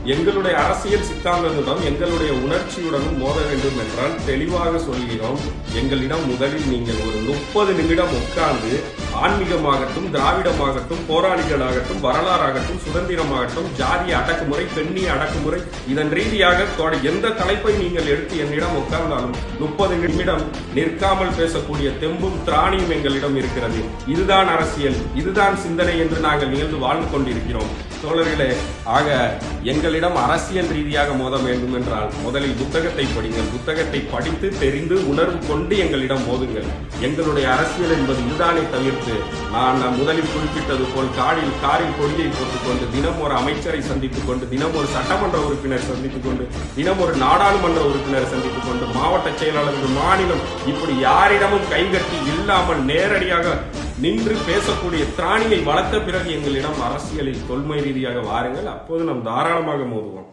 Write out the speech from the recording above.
எங்களுடைய அரசியல் சித்தாந்தத்துடன் எங்களுடைய உணர்ச்சியுடனும் மோத வேண்டும் என்றால் தெளிவாக சொல்கிறோம். எங்களிடம் முதலில் நீங்கள் ஒரு 30 நிமிடம் உட்கார்ந்து ஆன்மீகமாகட்டும், திராவிடமாகட்டும், போராளிகளாகட்டும், வரலாறாகட்டும், சுதந்திரமாகட்டும், ஜாதிய அடக்குமுறை, பெண்ணிய அடக்குமுறை, இதன் ரீதியாக எந்த தலைப்பை நீங்கள் எடுத்து என்னிடம் உட்கார்ந்தாலும் 30 நிமிடம் நிற்காமல் பேசக்கூடிய தெம்பும் திராணியும் எங்களிடம் இருக்கிறது. இதுதான் அரசியல், இதுதான் சிந்தனை என்று நாங்கள் நிகழ்ந்து வாழ்ந்து கொண்டிருக்கிறோம் தோழர்களே. ஆக எங்களிடம் அரசியல் ரீதியாக மோத வேண்டும் என்றால் முதலில் புத்தகத்தை படிங்கள். புத்தகத்தை படித்து தெரிந்து உணர்வு கொண்டு எங்களிடம் மோதுங்கள். எங்களுடைய அரசியல் என்பது இதுதானே தவிர்த்து நான் முதலில் குறிப்பிட்டது போல் காரில் கொடியை போட்டுக்கொண்டு தினம் ஒரு அமைச்சரை சந்தித்துக் கொண்டு, தினம் ஒரு சட்டமன்ற உறுப்பினர் சந்தித்துக் கொண்டு, தினம் ஒரு நாடாளுமன்ற உறுப்பினர் சந்தித்துக் கொண்டு, மாவட்ட செயலாளர்கள், மாநிலம், இப்படி யாரிடமும் கைகட்டி இல்லாமல் நேரடியாக நின்று பேசக்கூடிய திராணியை வளர்த்த பிறகு எங்களிடம் அரசியலில் தொல்மை ரீதியாக வாருங்கள். அப்போது நாம் தாராளமாக மோதுவோம்.